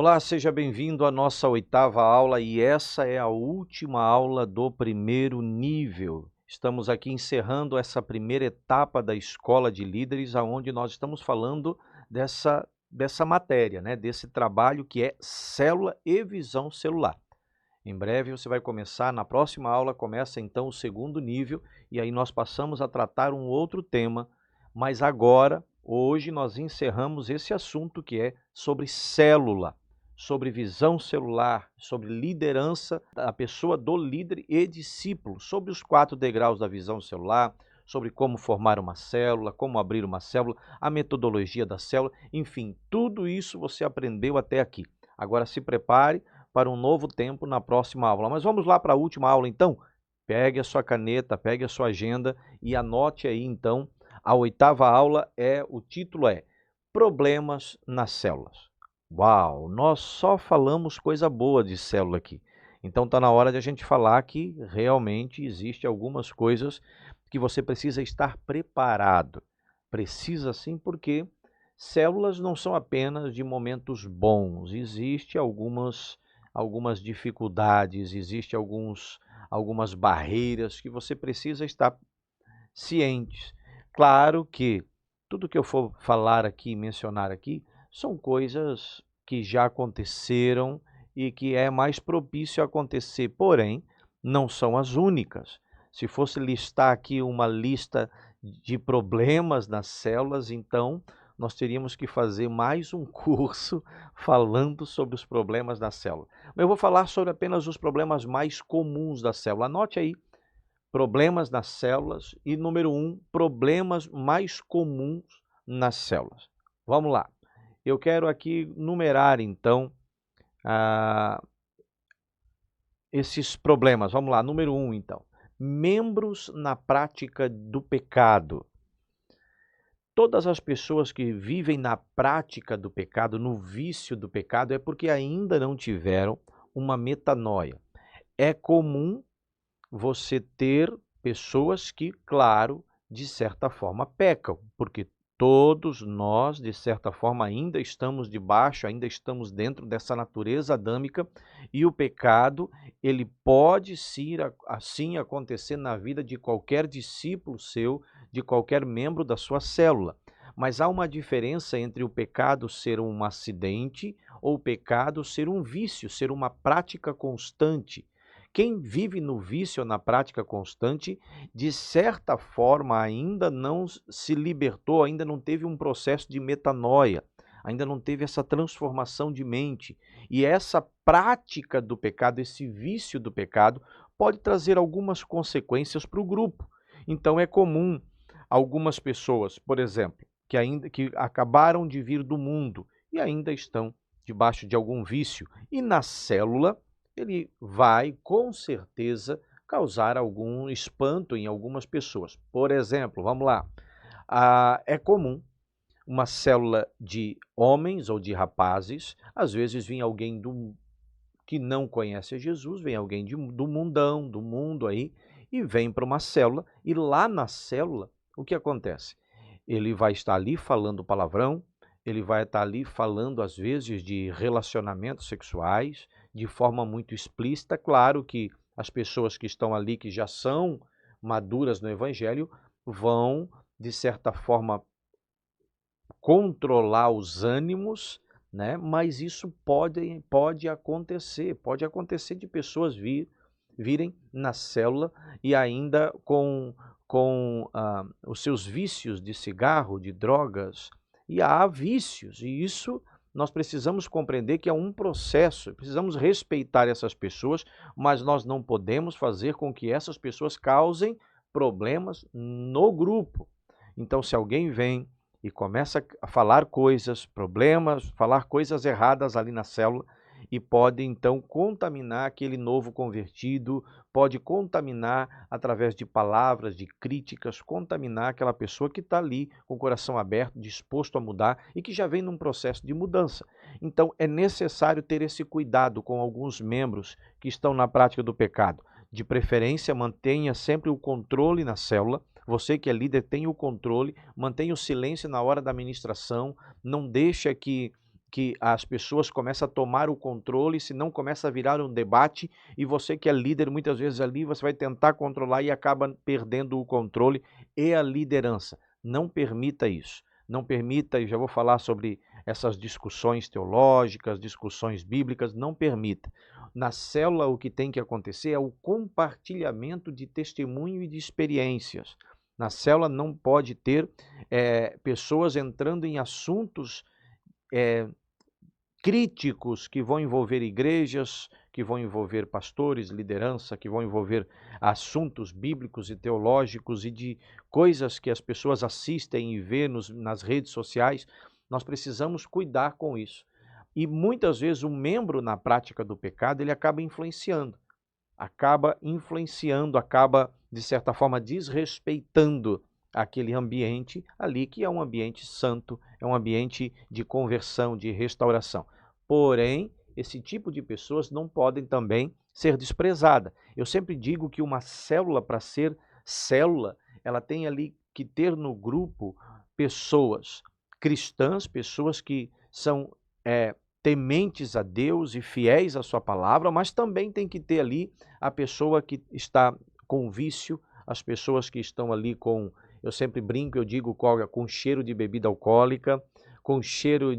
Olá, seja bem-vindo à nossa oitava aula e essa é a última aula do primeiro nível. Estamos aqui encerrando essa primeira etapa da Escola de Líderes, onde nós estamos falando dessa matéria, desse trabalho que é célula e visão celular. Em breve você vai começar, na próxima aula começa então o segundo nível e aí nós passamos a tratar um outro tema, mas agora, hoje nós encerramos esse assunto que é sobre célula, sobre visão celular, sobre liderança da pessoa do líder e discípulo, sobre os 4 degraus da visão celular, sobre como formar uma célula, como abrir uma célula, a metodologia da célula, enfim, tudo isso você aprendeu até aqui. Agora se prepare para um novo tempo na próxima aula. Mas vamos lá para a última aula então? Pegue a sua caneta, pegue a sua agenda e anote aí então, a oitava aula o título é Problemas nas células. Uau, nós só falamos coisa boa de célula aqui. Então está na hora de a gente falar que realmente existe algumas coisas que você precisa estar preparado. Precisa sim, porque células não são apenas de momentos bons, existe algumas dificuldades, existe algumas barreiras que você precisa estar ciente. Claro que tudo que eu for falar aqui, mencionar aqui, são coisas que já aconteceram e que é mais propício a acontecer, porém, não são as únicas. Se fosse listar aqui uma lista de problemas nas células, então nós teríamos que fazer mais um curso falando sobre os problemas da célula. Mas eu vou falar sobre apenas os problemas mais comuns da célula. Anote aí, problemas nas células e número 1, problemas mais comuns nas células. Vamos lá. Eu quero aqui numerar então esses problemas. Vamos lá, número 1 então. Membros na prática do pecado. Todas as pessoas que vivem na prática do pecado, no vício do pecado, é porque ainda não tiveram uma metanoia. É comum você ter pessoas que, claro, de certa forma pecam, porque todos nós, de certa forma, ainda estamos debaixo, ainda estamos dentro dessa natureza adâmica e o pecado, ele pode sim, assim acontecer na vida de qualquer discípulo seu, de qualquer membro da sua célula. Mas há uma diferença entre o pecado ser um acidente ou o pecado ser um vício, ser uma prática constante. Quem vive no vício ou na prática constante, de certa forma, ainda não se libertou, ainda não teve um processo de metanoia, ainda não teve essa transformação de mente. E essa prática do pecado, esse vício do pecado, pode trazer algumas consequências para o grupo. Então é comum algumas pessoas, por exemplo, que acabaram de vir do mundo e ainda estão debaixo de algum vício. E na célula, ele vai, com certeza, causar algum espanto em algumas pessoas. Por exemplo, vamos lá, é comum uma célula de homens ou de rapazes, às vezes vem alguém que não conhece a Jesus, vem alguém do mundão, do mundo aí, e vem para uma célula, e lá na célula, o que acontece? Ele vai estar ali falando palavrão, ele vai estar ali falando, às vezes, de relacionamentos sexuais, de forma muito explícita. Claro que as pessoas que estão ali, que já são maduras no Evangelho, vão, de certa forma, controlar os ânimos, mas isso pode acontecer de pessoas virem na célula e ainda com os seus vícios de cigarro, de drogas, e há vícios, e isso nós precisamos compreender que é um processo, precisamos respeitar essas pessoas, mas nós não podemos fazer com que essas pessoas causem problemas no grupo. Então, se alguém vem e começa a falar coisas, problemas, falar coisas erradas ali na célula, e pode então contaminar aquele novo convertido, pode contaminar através de palavras, de críticas, contaminar aquela pessoa que está ali com o coração aberto, disposto a mudar e que já vem num processo de mudança. Então é necessário ter esse cuidado com alguns membros que estão na prática do pecado. De preferência, mantenha sempre o controle na célula. Você que é líder, tenha o controle, mantenha o silêncio na hora da ministração, não deixa que que as pessoas começam a tomar o controle, senão começa a virar um debate e você que é líder muitas vezes ali, você vai tentar controlar e acaba perdendo o controle e a liderança. Não permita isso. Não permita, e já vou falar sobre essas discussões teológicas, discussões bíblicas, não permita. Na célula o que tem que acontecer é o compartilhamento de testemunho e de experiências. Na célula não pode ter pessoas entrando em assuntos críticos que vão envolver igrejas, que vão envolver pastores, liderança, que vão envolver assuntos bíblicos e teológicos e de coisas que as pessoas assistem e vê nas redes sociais. Nós precisamos cuidar com isso. E muitas vezes o membro na prática do pecado, ele acaba influenciando, acaba de certa forma desrespeitando aquele ambiente ali que é um ambiente santo, é um ambiente de conversão, de restauração. Porém, esse tipo de pessoas não podem também ser desprezada. Eu sempre digo que uma célula, para ser célula, ela tem ali que ter no grupo pessoas cristãs, pessoas que são tementes a Deus e fiéis à sua palavra, mas também tem que ter ali a pessoa que está com vício, as pessoas que estão ali com, eu sempre brinco, eu digo, com cheiro de bebida alcoólica, com cheiro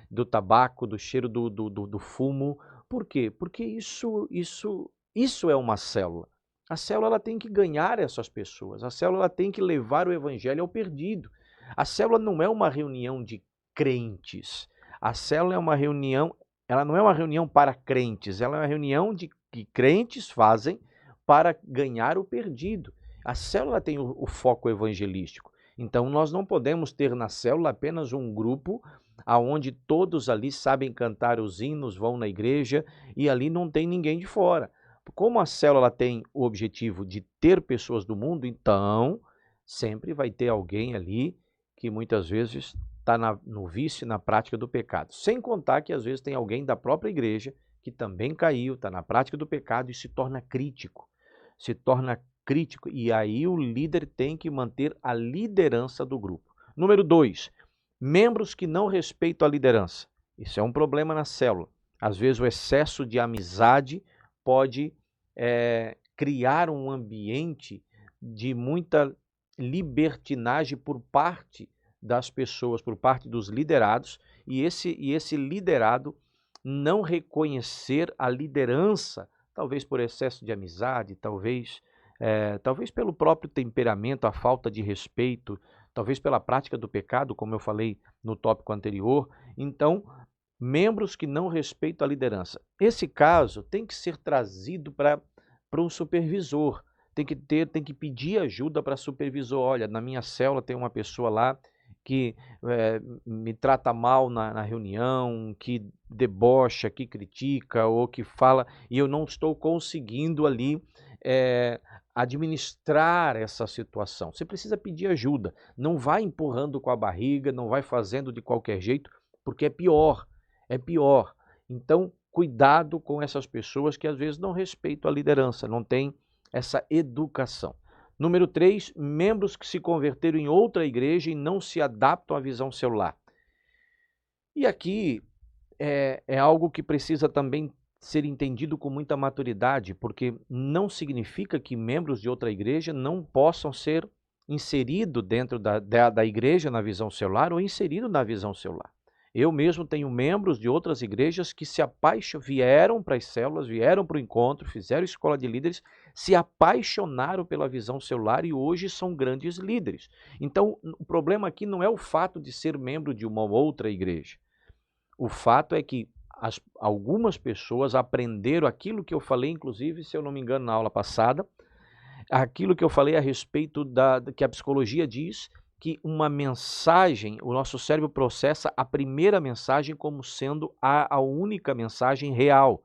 do tabaco, do cheiro do fumo. Por quê? Porque isso é uma célula. A célula ela tem que ganhar essas pessoas, a célula ela tem que levar o evangelho ao perdido. A célula não é uma reunião de crentes. A célula é uma reunião, ela não é uma reunião para crentes, ela é uma reunião que crentes fazem para ganhar o perdido. A célula tem o foco evangelístico. Então nós não podemos ter na célula apenas um grupo aonde todos ali sabem cantar os hinos, vão na igreja e ali não tem ninguém de fora. Como a célula tem o objetivo de ter pessoas do mundo, então sempre vai ter alguém ali que muitas vezes está no vício e na prática do pecado. Sem contar que às vezes tem alguém da própria igreja que também caiu, está na prática do pecado e se torna crítico. E aí o líder tem que manter a liderança do grupo. Número 2, membros que não respeitam a liderança. Isso é um problema na célula. Às vezes o excesso de amizade pode criar um ambiente de muita libertinagem por parte das pessoas, por parte dos liderados, e esse liderado não reconhecer a liderança, talvez por excesso de amizade, talvez pelo próprio temperamento, a falta de respeito, talvez pela prática do pecado, como eu falei no tópico anterior. Então, membros que não respeitam a liderança. Esse caso tem que ser trazido para um supervisor, tem que pedir ajuda para supervisor. Olha, na minha célula tem uma pessoa lá que me trata mal na reunião, que debocha, que critica ou que fala, e eu não estou conseguindo ali administrar essa situação. Você precisa pedir ajuda, não vai empurrando com a barriga, não vai fazendo de qualquer jeito, porque é pior. Então, cuidado com essas pessoas que às vezes não respeitam a liderança, não tem essa educação. Número 3, membros que se converteram em outra igreja e não se adaptam à visão celular. E aqui é algo que precisa também ser entendido com muita maturidade, porque não significa que membros de outra igreja não possam ser inseridos dentro da igreja na visão celular ou inseridos na visão celular. Eu mesmo tenho membros de outras igrejas que vieram para as células, vieram para o encontro, fizeram escola de líderes, se apaixonaram pela visão celular e hoje são grandes líderes. Então, o problema aqui não é o fato de ser membro de uma outra igreja. O fato é que algumas pessoas aprenderam aquilo que eu falei, inclusive, se eu não me engano, na aula passada, aquilo que eu falei a respeito que a psicologia diz, que uma mensagem, o nosso cérebro processa a primeira mensagem como sendo a única mensagem real.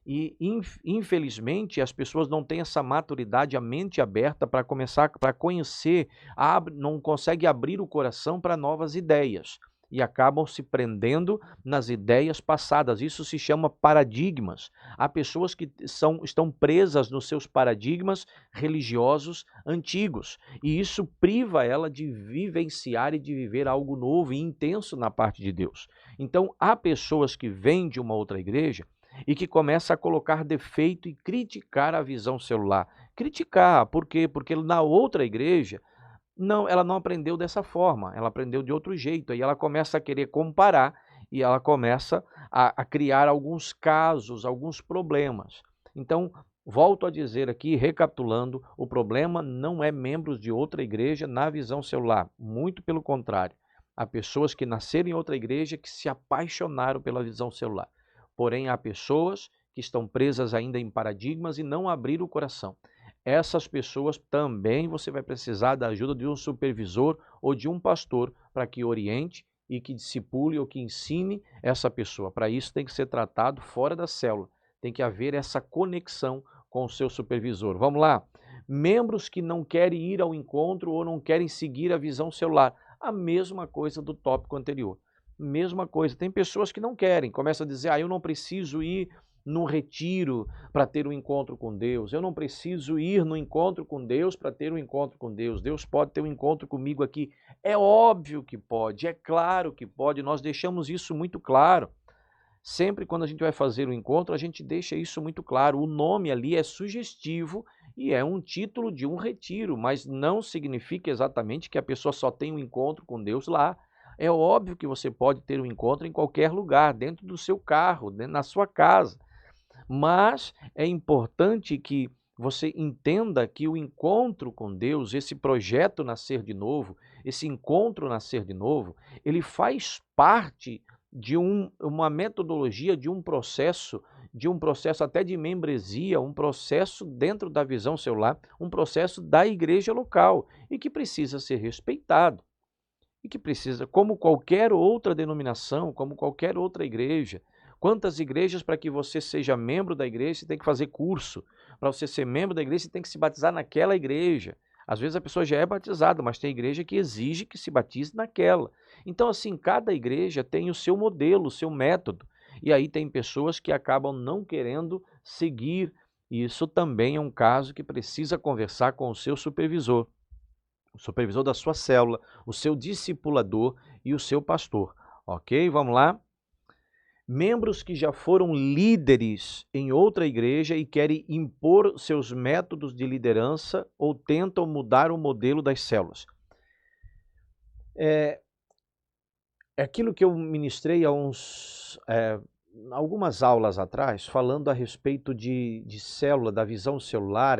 E, infelizmente, as pessoas não têm essa maturidade, a mente aberta para começar, para conhecer, não conseguem abrir o coração para novas ideias. e acabam se prendendo nas ideias passadas. Isso se chama paradigmas. Há pessoas que estão presas nos seus paradigmas religiosos antigos, e isso priva ela de vivenciar e de viver algo novo e intenso na parte de Deus. Então, há pessoas que vêm de uma outra igreja e que começam a colocar defeito e criticar a visão celular. Criticar, por quê? Porque na outra igreja, não, ela não aprendeu dessa forma, ela aprendeu de outro jeito. Aí ela começa a querer comparar e ela começa a criar alguns casos, alguns problemas. Então, volto a dizer aqui, recapitulando, o problema não é membros de outra igreja na visão celular, muito pelo contrário. Há pessoas que nasceram em outra igreja que se apaixonaram pela visão celular. Porém, há pessoas que estão presas ainda em paradigmas e não abriram o coração. Essas pessoas também você vai precisar da ajuda de um supervisor ou de um pastor para que oriente e que discipule ou que ensine essa pessoa. Para isso tem que ser tratado fora da célula. Tem que haver essa conexão com o seu supervisor. Vamos lá? Membros que não querem ir ao encontro ou não querem seguir a visão celular. A mesma coisa do tópico anterior. Mesma coisa. Tem pessoas que não querem. Começa a dizer, eu não preciso ir num retiro para ter um encontro com Deus. Eu não preciso ir no encontro com Deus para ter um encontro com Deus. Deus pode ter um encontro comigo aqui. É óbvio que pode, é claro que pode. Nós deixamos isso muito claro. Sempre quando a gente vai fazer o encontro, a gente deixa isso muito claro. O nome ali é sugestivo e é um título de um retiro, mas não significa exatamente que a pessoa só tem um encontro com Deus lá. É óbvio que você pode ter um encontro em qualquer lugar, dentro do seu carro, na sua casa. Mas é importante que você entenda que o encontro com Deus, esse projeto Nascer de Novo, esse encontro Nascer de Novo, ele faz parte de uma metodologia, de um processo até de membresia, um processo dentro da visão celular, um processo da igreja local e que precisa ser respeitado. E que precisa, como qualquer outra denominação, como qualquer outra igreja. Quantas igrejas para que você seja membro da igreja, você tem que fazer curso. Para você ser membro da igreja, você tem que se batizar naquela igreja. Às vezes a pessoa já é batizada, mas tem igreja que exige que se batize naquela. Então, assim, cada igreja tem o seu modelo, o seu método. E aí tem pessoas que acabam não querendo seguir. E isso também é um caso que precisa conversar com o seu supervisor. O supervisor da sua célula, o seu discipulador e o seu pastor. Ok? Vamos lá? Membros que já foram líderes em outra igreja e querem impor seus métodos de liderança ou tentam mudar o modelo das células. É aquilo que eu ministrei há algumas aulas atrás, falando a respeito de célula, da visão celular.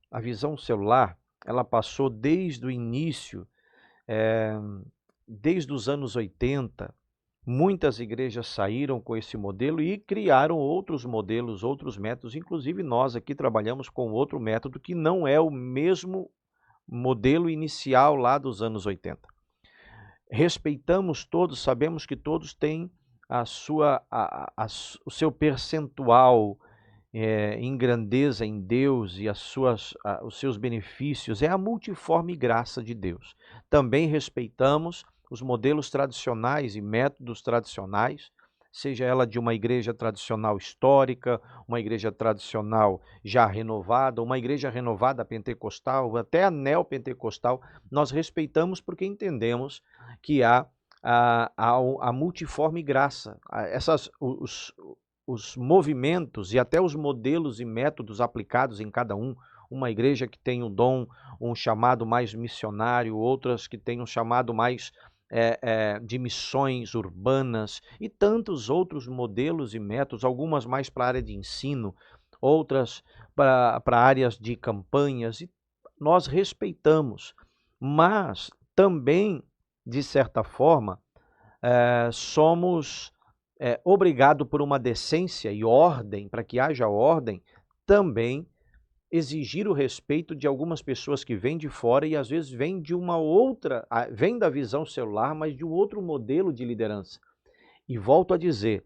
A visão celular, ela passou desde o início, desde os anos 80, muitas igrejas saíram com esse modelo e criaram outros modelos, outros métodos. Inclusive nós aqui trabalhamos com outro método que não é o mesmo modelo inicial lá dos anos 80. Respeitamos todos, sabemos que todos têm o seu percentual em grandeza em Deus e os seus benefícios, é a multiforme graça de Deus. Também respeitamos os modelos tradicionais e métodos tradicionais, seja ela de uma igreja tradicional histórica, uma igreja tradicional já renovada, uma igreja renovada pentecostal, até a neopentecostal, nós respeitamos porque entendemos que há a multiforme graça. Os movimentos e até os modelos e métodos aplicados em cada um. Uma igreja que tem um dom, um chamado mais missionário, outras que têm um chamado mais de missões urbanas e tantos outros modelos e métodos, algumas mais para a área de ensino, outras para áreas de campanhas, e nós respeitamos, mas também, de certa forma, somos obrigados por uma decência e ordem, para que haja ordem, também exigir o respeito de algumas pessoas que vêm de fora e às vezes vêm de uma outra, vêm da visão celular, mas de um outro modelo de liderança. E volto a dizer,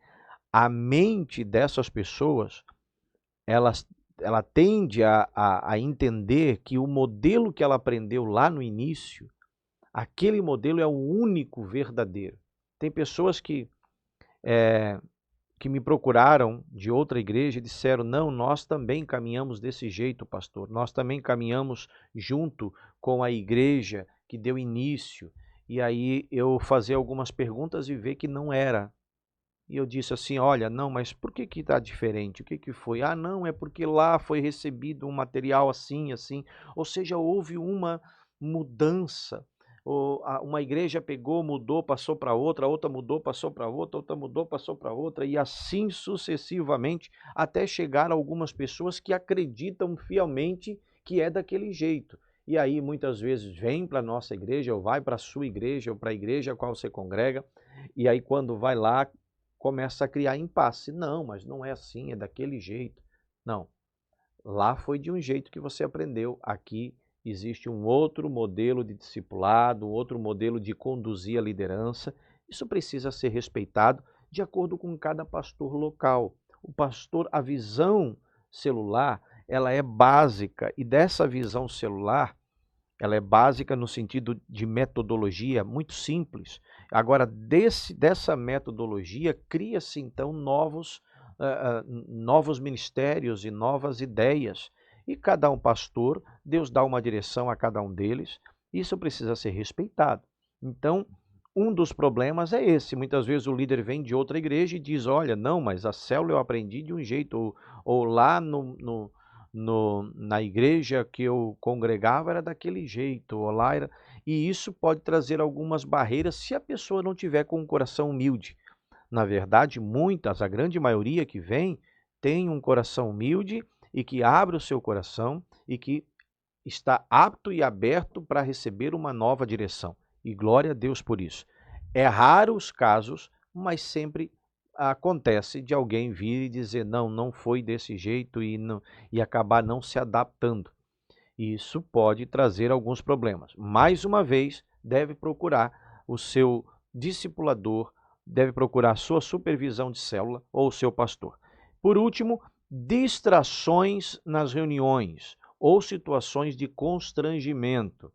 a mente dessas pessoas, ela tende a entender que o modelo que ela aprendeu lá no início, aquele modelo é o único verdadeiro. Tem pessoas que me procuraram de outra igreja e disseram, não, nós também caminhamos desse jeito, pastor, nós também caminhamos junto com a igreja que deu início. E aí eu fazer algumas perguntas e ver que não era. E eu disse assim, olha, não, mas por que está diferente? O que, que foi? Ah, não, é porque lá foi recebido um material assim, assim. Ou seja, houve uma mudança. Uma igreja pegou, mudou, passou para outra, a outra mudou, passou para outra mudou, passou para outra, e assim sucessivamente, até chegar a algumas pessoas que acreditam fielmente que é daquele jeito. E aí muitas vezes vem para a nossa igreja, ou vai para a sua igreja, ou para a igreja a qual você congrega, e aí quando vai lá, começa a criar impasse. Não, mas não é assim, é daquele jeito. Não, lá foi de um jeito que você aprendeu. Aqui existe um outro modelo de discipulado, um outro modelo de conduzir a liderança. Isso precisa ser respeitado de acordo com cada pastor local. O pastor, a visão celular, ela é básica, e dessa visão celular, ela é básica no sentido de metodologia, muito simples. Agora, dessa metodologia, cria-se então novos ministérios e novas ideias. E cada um pastor, Deus dá uma direção a cada um deles, isso precisa ser respeitado. Então, um dos problemas é esse. Muitas vezes o líder vem de outra igreja e diz, olha, não, mas a célula eu aprendi de um jeito, ou lá na igreja que eu congregava era daquele jeito, ou lá era... E isso pode trazer algumas barreiras se a pessoa não tiver com um coração humilde. Na verdade, a grande maioria que vem, tem um coração humilde e que abre o seu coração e que está apto e aberto para receber uma nova direção. E glória a Deus por isso. É raro os casos, mas sempre acontece de alguém vir e dizer, não, não foi desse jeito, e acabar não se adaptando. Isso pode trazer alguns problemas. Mais uma vez, deve procurar o seu discipulador, deve procurar a sua supervisão de célula ou o seu pastor. Por último, distrações nas reuniões ou situações de constrangimento.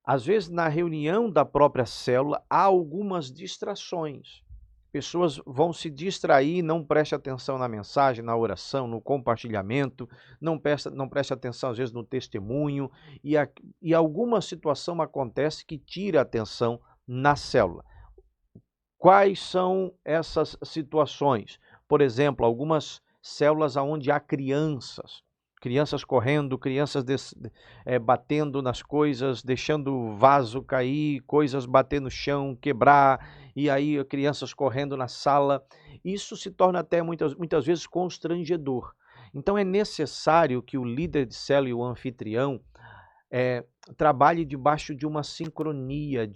Às vezes, na reunião da própria célula, há algumas distrações. Pessoas vão se distrair, não preste atenção na mensagem, na oração, no compartilhamento, não preste atenção, às vezes, no testemunho, e alguma situação acontece que tira a atenção na célula. Quais são essas situações? Por exemplo, algumas células onde há crianças correndo, crianças batendo nas coisas, deixando o vaso cair, coisas bater no chão, quebrar, e aí crianças correndo na sala. Isso se torna até muitas vezes constrangedor. Então é necessário que o líder de célula e o anfitrião trabalhe debaixo de uma sincronia,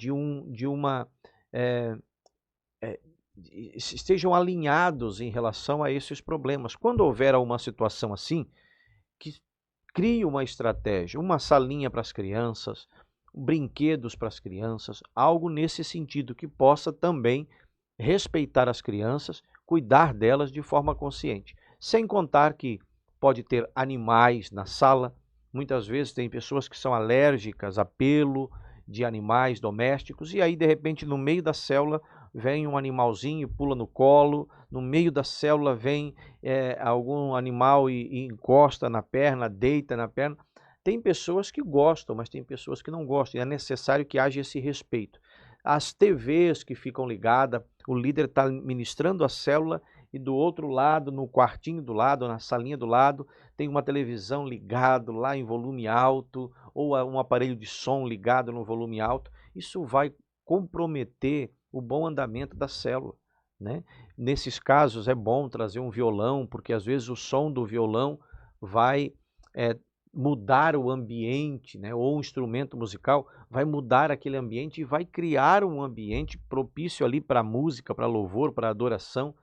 estejam alinhados em relação a esses problemas. Quando houver uma situação assim, que crie uma estratégia, uma salinha para as crianças, brinquedos para as crianças, algo nesse sentido que possa também respeitar as crianças, cuidar delas de forma consciente. Sem contar que pode ter animais na sala, muitas vezes tem pessoas que são alérgicas a pelo de animais domésticos, e aí de repente no meio da célula vem um animalzinho, pula no colo, no meio da célula vem algum animal e encosta na perna, deita na perna. Tem pessoas que gostam, mas tem pessoas que não gostam, e é necessário que haja esse respeito. As TVs que ficam ligadas, o líder está ministrando a célula e do outro lado, no quartinho do lado, na salinha do lado, tem uma televisão ligada lá em volume alto, ou um aparelho de som ligado no volume alto. Isso vai comprometer o bom andamento da célula, né? Nesses casos é bom trazer um violão, porque às vezes o som do violão vai mudar o ambiente, né? Ou um instrumento musical vai mudar aquele ambiente e vai criar um ambiente propício ali para música, para louvor, para adoração,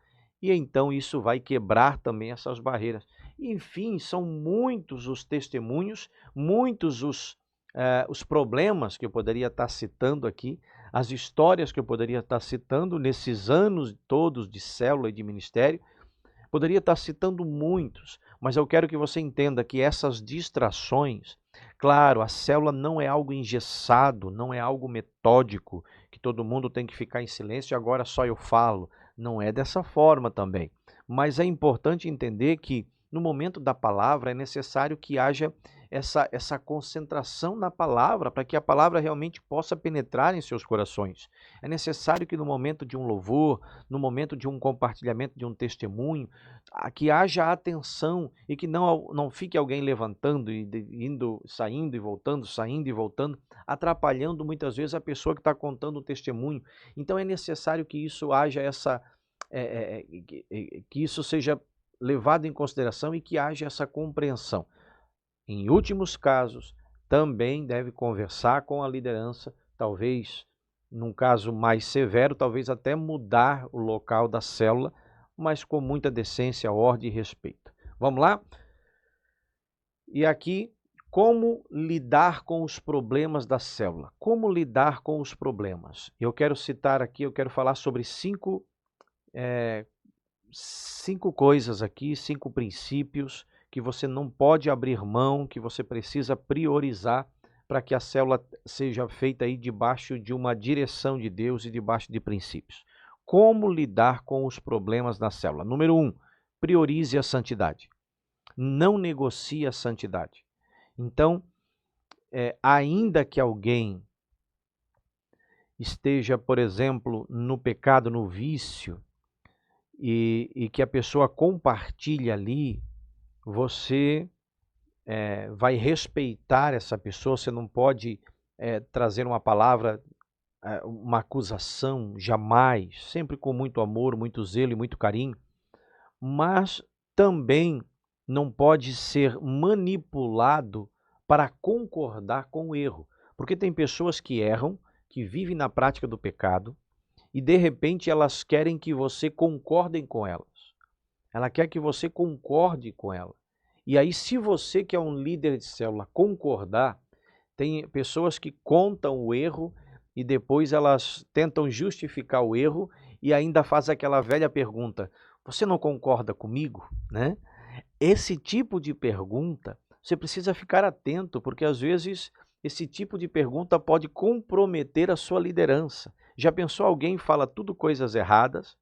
e então isso vai quebrar também essas barreiras. Enfim, são muitos os testemunhos, muitos os problemas que eu poderia estar citando aqui, as histórias que eu poderia estar citando nesses anos todos de célula e de ministério. Poderia estar citando muitos, mas eu quero que você entenda que essas distrações, Claro, a célula não é algo engessado, não é algo metódico, que todo mundo tem que ficar em silêncio e agora só eu falo. Não é dessa forma também. Mas é importante entender que no momento da palavra é necessário que haja essa concentração na palavra para que a palavra realmente possa penetrar em seus corações. É necessário que no momento de um louvor, no momento de um compartilhamento de um testemunho, que haja atenção e que não fique alguém levantando e indo, saindo e voltando, atrapalhando muitas vezes a pessoa que está contando o testemunho. Então é necessário que isso haja que isso seja levado em consideração e que haja essa compreensão. Em últimos casos, também deve conversar com a liderança, talvez num caso mais severo, talvez até mudar o local da célula, mas com muita decência, ordem e respeito. Vamos lá? E aqui, como lidar com os problemas da célula? Como lidar com os problemas? Eu quero citar aqui, eu quero falar sobre cinco coisas aqui, 5 princípios que você não pode abrir mão, que você precisa priorizar para que a célula seja feita aí debaixo de uma direção de Deus e debaixo de princípios. Como lidar com os problemas na célula? Número 1, priorize a santidade. Não negocie a santidade. Então, ainda que alguém esteja, por exemplo, no pecado, no vício, e que a pessoa compartilha ali, você vai respeitar essa pessoa, você não pode trazer uma palavra, uma acusação, jamais, sempre com muito amor, muito zelo e muito carinho, mas também não pode ser manipulado para concordar com o erro, porque tem pessoas que erram, que vivem na prática do pecado, e de repente elas querem que você concorde com elas. Ela quer que você concorde com ela. E aí, se você que é um líder de célula concordar, tem pessoas que contam o erro e depois elas tentam justificar o erro e ainda faz aquela velha pergunta: você não concorda comigo? Né? Esse tipo de pergunta, você precisa ficar atento, porque às vezes esse tipo de pergunta pode comprometer a sua liderança. Já pensou, alguém fala tudo coisas erradas,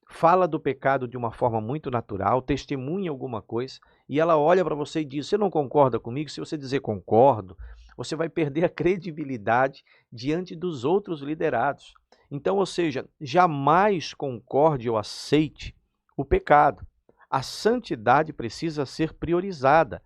fala do pecado de uma forma muito natural, testemunha alguma coisa, e ela olha para você e diz: você não concorda comigo? Se você dizer concordo, você vai perder a credibilidade diante dos outros liderados. Então, ou seja, jamais concorde ou aceite o pecado. A santidade precisa ser priorizada,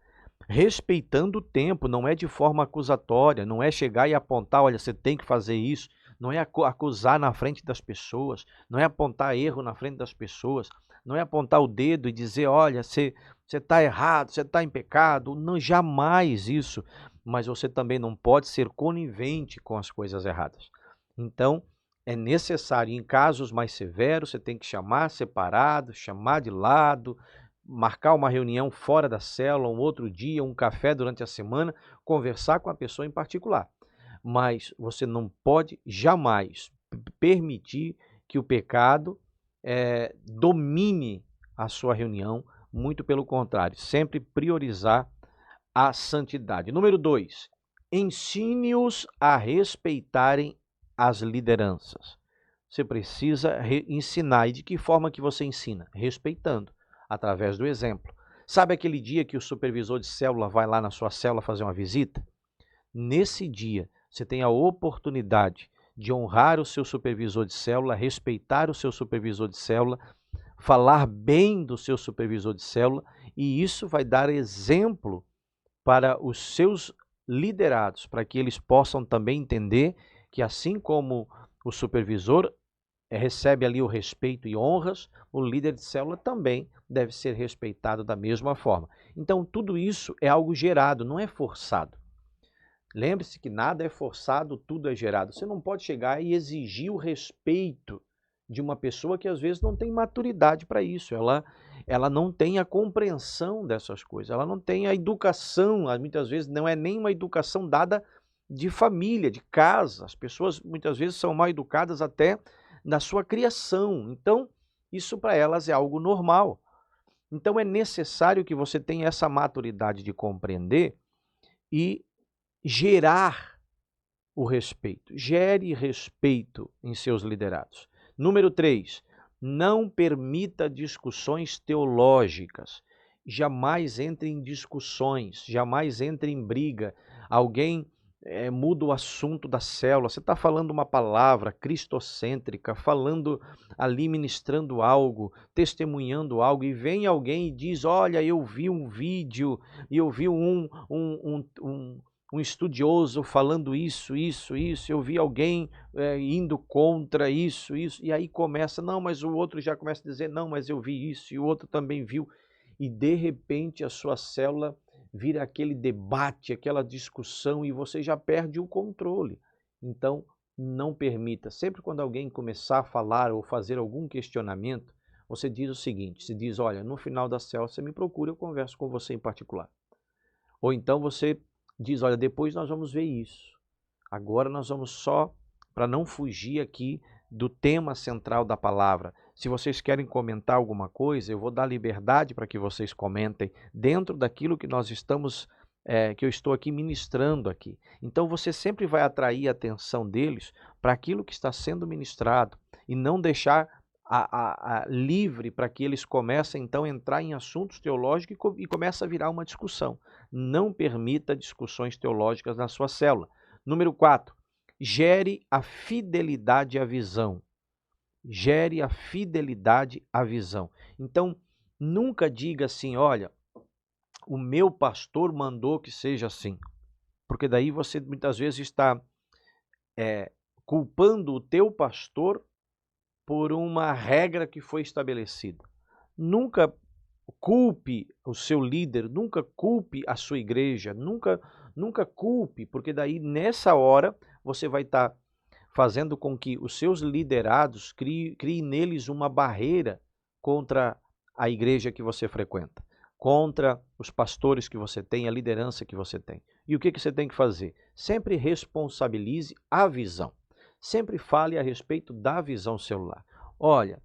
respeitando o tempo, não é de forma acusatória, não é chegar e apontar: olha, você tem que fazer isso, não é acusar na frente das pessoas, não é apontar erro na frente das pessoas, não é apontar o dedo e dizer: olha, você está errado, você está em pecado, não, jamais isso, mas você também não pode ser conivente com as coisas erradas. Então, é necessário, em casos mais severos, você tem que chamar separado, chamar de lado, marcar uma reunião fora da célula, um outro dia, um café durante a semana, conversar com a pessoa em particular. Mas você não pode jamais permitir que o pecado domine a sua reunião, muito pelo contrário, sempre priorizar a santidade. Número 2, ensine-os a respeitarem as lideranças. Você precisa ensinar. E de que forma que você ensina? Respeitando, através do exemplo. Sabe aquele dia que o supervisor de célula vai lá na sua célula fazer uma visita? Nesse dia, você tem a oportunidade de honrar o seu supervisor de célula, respeitar o seu supervisor de célula, falar bem do seu supervisor de célula, e isso vai dar exemplo para os seus liderados, para que eles possam também entender que, assim como o supervisor recebe ali o respeito e honras, o líder de célula também deve ser respeitado da mesma forma. Então, tudo isso é algo gerado, não é forçado. Lembre-se que nada é forçado, tudo é gerado. Você não pode chegar e exigir o respeito de uma pessoa que às vezes não tem maturidade para isso. Ela não tem a compreensão dessas coisas, ela não tem a educação, muitas vezes não é nem uma educação dada de família, de casa. As pessoas muitas vezes são mal educadas até na sua criação. Então, isso para elas é algo normal. Então é necessário que você tenha essa maturidade de compreender e gerar o respeito. Gere respeito em seus liderados. Número 3, não permita discussões teológicas. Jamais entre em discussões, jamais entre em briga. Alguém muda o assunto da célula. Você está falando uma palavra cristocêntrica, falando ali, ministrando algo, testemunhando algo, e vem alguém e diz, olha, eu vi um vídeo, e eu vi um estudioso falando isso, eu vi alguém indo contra isso, e aí começa, não, mas o outro já começa a dizer, não, mas eu vi isso, e o outro também viu, e de repente a sua célula vira aquele debate, aquela discussão, e você já perde o controle. Então, não permita, sempre quando alguém começar a falar ou fazer algum questionamento, você diz o seguinte, você diz, olha, no final da célula você me procura, eu converso com você em particular. Ou então você diz, olha, depois nós vamos ver isso. Agora nós vamos só, para não fugir aqui do tema central da palavra. Se vocês querem comentar alguma coisa, eu vou dar liberdade para que vocês comentem dentro daquilo que nós estamos, que eu estou aqui ministrando aqui. Então você sempre vai atrair a atenção deles para aquilo que está sendo ministrado e não deixar livre para que eles comecem então a entrar em assuntos teológicos e comece a virar uma discussão. Não permita discussões teológicas na sua célula. Número 4, gere a fidelidade à visão. Gere a fidelidade à visão. Então, nunca diga assim, olha, o meu pastor mandou que seja assim. Porque daí você muitas vezes está culpando o teu pastor por uma regra que foi estabelecida. Nunca culpe o seu líder, nunca culpe a sua igreja, nunca culpe, porque daí nessa hora você vai estar fazendo com que os seus liderados criem neles uma barreira contra a igreja que você frequenta, contra os pastores que você tem, a liderança que você tem. E o que você tem que fazer? Sempre responsabilize a visão. Sempre fale a respeito da visão celular. Olha,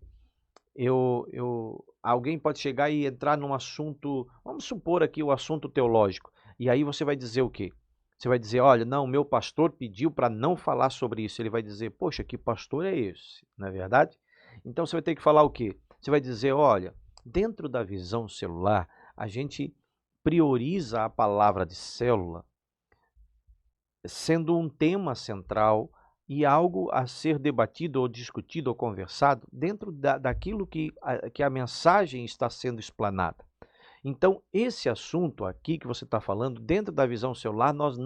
alguém pode chegar e entrar num assunto, vamos supor aqui o assunto teológico, e aí você vai dizer o quê? Você vai dizer, olha, não, meu pastor pediu para não falar sobre isso. Ele vai dizer, poxa, que pastor é esse? Não é verdade? Então você vai ter que falar o quê? Você vai dizer, olha, dentro da visão celular, a gente prioriza a palavra de célula sendo um tema central e algo a ser debatido ou discutido ou conversado dentro daquilo que a mensagem está sendo explanada. Então, esse assunto aqui que você está falando, dentro da visão celular, nós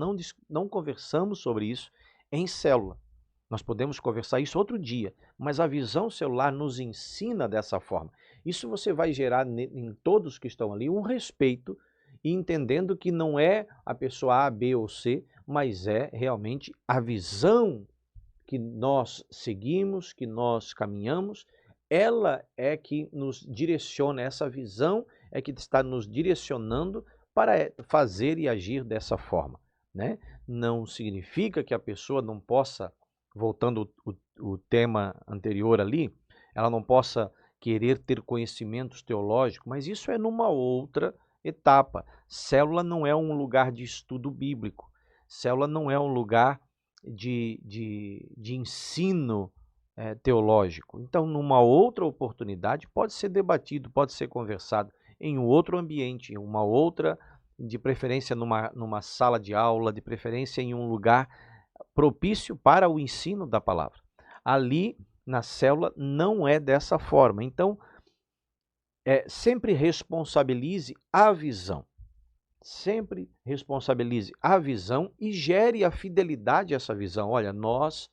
não conversamos sobre isso em célula. Nós podemos conversar isso outro dia, mas a visão celular nos ensina dessa forma. Isso você vai gerar em todos que estão ali um respeito e entendendo que não é a pessoa A, B ou C, mas é realmente a visão que nós seguimos, que nós caminhamos, ela é que nos direciona, essa visão é que está nos direcionando para fazer e agir dessa forma, né? Não significa que a pessoa não possa, voltando o tema anterior ali, ela não possa querer ter conhecimentos teológicos, mas isso é numa outra etapa. Célula não é um lugar de estudo bíblico, célula não é um lugar de ensino teológico. Então, numa outra oportunidade, pode ser debatido, pode ser conversado em um outro ambiente, em uma outra, de preferência numa sala de aula, de preferência em um lugar propício para o ensino da palavra. Ali, na célula, não é dessa forma. Então, sempre responsabilize a visão. Sempre responsabilize a visão e gere a fidelidade a essa visão. Olha, nós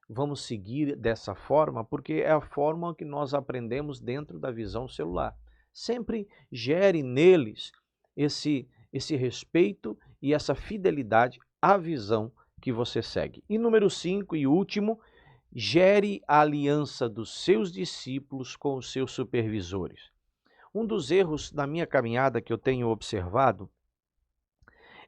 vamos seguir dessa forma porque é a forma que nós aprendemos dentro da visão celular. Sempre gere neles esse respeito e essa fidelidade à visão que você segue. E número 5 e último, gere a aliança dos seus discípulos com os seus supervisores. Um dos erros na minha caminhada que eu tenho observado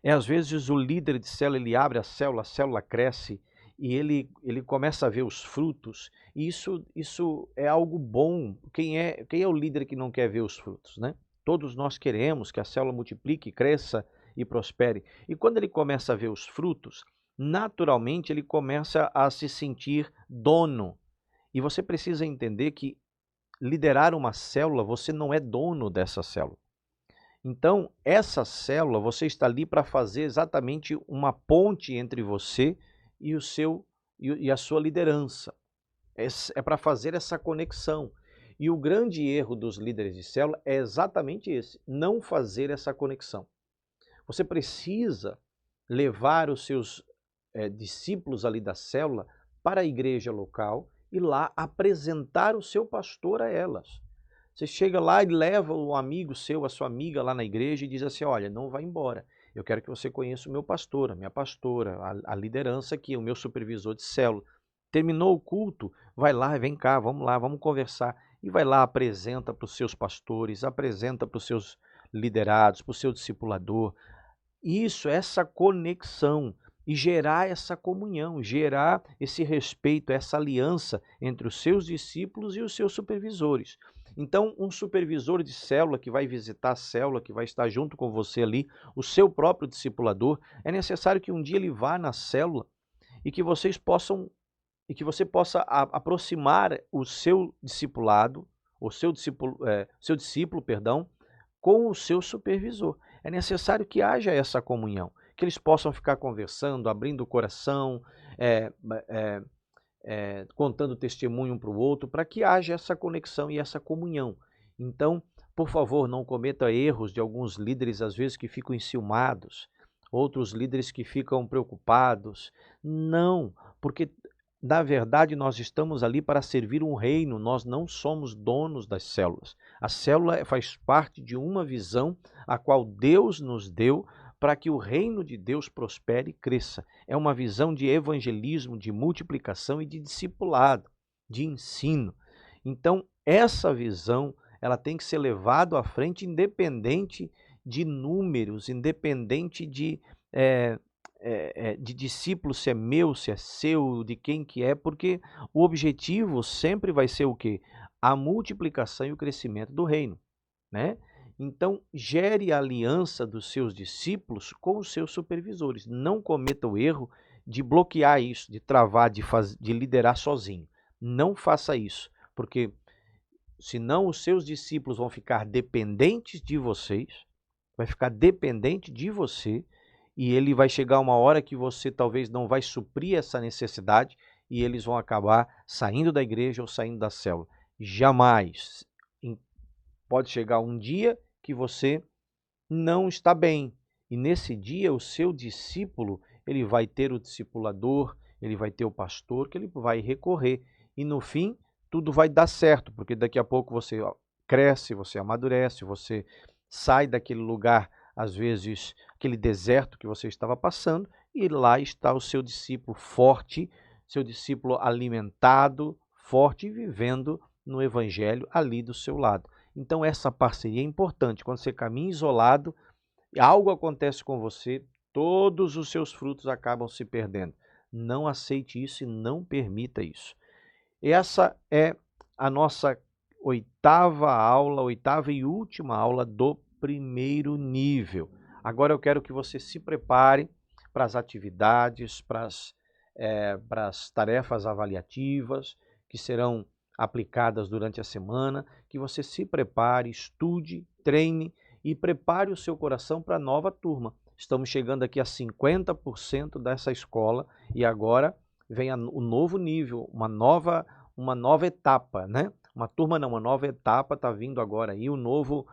às vezes o líder de célula, ele abre a célula cresce e ele começa a ver os frutos, e isso é algo bom. Quem é o líder que não quer ver os frutos, né? Todos nós queremos que a célula multiplique, cresça e prospere. E quando ele começa a ver os frutos, naturalmente ele começa a se sentir dono. E você precisa entender que liderar uma célula, você não é dono dessa célula. Então, essa célula, você está ali para fazer exatamente uma ponte entre você e a sua liderança. É para fazer essa conexão. E o grande erro dos líderes de célula é exatamente esse, não fazer essa conexão. Você precisa levar os seus discípulos ali da célula para a igreja local e lá apresentar o seu pastor a elas. Você chega lá e leva um amigo seu, a sua amiga lá na igreja e diz assim, olha, não vai embora. Eu quero que você conheça o meu pastor, a minha pastora, a liderança aqui, o meu supervisor de célula. Terminou o culto, vai lá, vem cá, vamos lá, vamos conversar. E vai lá, apresenta para os seus pastores, apresenta para os seus liderados, para o seu discipulador. Isso, essa conexão e gerar essa comunhão, gerar esse respeito, essa aliança entre os seus discípulos e os seus supervisores. Então, um supervisor de célula que vai visitar a célula, que vai estar junto com você ali, o seu próprio discipulador, é necessário que um dia ele vá na célula e que você possa aproximar o seu discipulado, seu discípulo, com o seu supervisor. É necessário que haja essa comunhão, que eles possam ficar conversando, abrindo o coração, contando testemunho um para o outro, para que haja essa conexão e essa comunhão. Então, por favor, não cometa erros de alguns líderes, às vezes, que ficam enciumados, outros líderes que ficam preocupados. Não, porque na verdade nós estamos ali para servir um reino, nós não somos donos das células. A célula faz parte de uma visão a qual Deus nos deu para que o reino de Deus prospere e cresça. É uma visão de evangelismo, de multiplicação e de discipulado, de ensino. Então, essa visão, ela tem que ser levada à frente independente de números, independente de discípulo, se é meu, se é seu, de quem que é, porque o objetivo sempre vai ser o quê? A multiplicação e o crescimento do reino, né? Então, gere a aliança dos seus discípulos com os seus supervisores. Não cometa o erro de bloquear isso, de travar, de liderar sozinho. Não faça isso, porque senão os seus discípulos vão ficar dependentes de vocês, vai ficar dependente de você, e ele vai chegar uma hora que você talvez não vai suprir essa necessidade e eles vão acabar saindo da igreja ou saindo da célula. Jamais. Pode chegar um dia que você não está bem. E nesse dia o seu discípulo, ele vai ter o discipulador, ele vai ter o pastor que ele vai recorrer. E no fim, tudo vai dar certo, porque daqui a pouco você cresce, você amadurece, você sai daquele lugar, às vezes, aquele deserto que você estava passando, e lá está o seu discípulo forte, seu discípulo alimentado, forte e vivendo no evangelho ali do seu lado. Então essa parceria é importante. Quando você caminha isolado, algo acontece com você, todos os seus frutos acabam se perdendo. Não aceite isso e não permita isso. Essa é a nossa oitava e última aula do primeiro nível. Agora eu quero que você se prepare para as atividades, para as tarefas avaliativas que serão aplicadas durante a semana, que você se prepare, estude, treine e prepare o seu coração para a nova turma. Estamos chegando aqui a 50% dessa escola e agora vem o novo nível, uma nova etapa, né? Uma nova etapa está vindo agora aí, um novo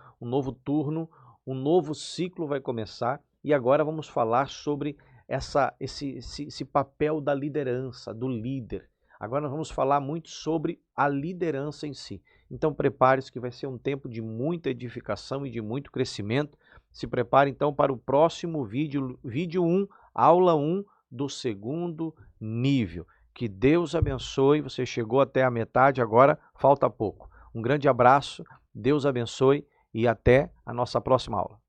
turno, um novo ciclo vai começar e agora vamos falar sobre esse papel da liderança, do líder. Agora nós vamos falar muito sobre a liderança em si. Então prepare-se que vai ser um tempo de muita edificação e de muito crescimento. Se prepare então para o próximo vídeo 1, aula 1 do segundo nível. Que Deus abençoe, você chegou até a metade, agora falta pouco. Um grande abraço, Deus abençoe e até a nossa próxima aula.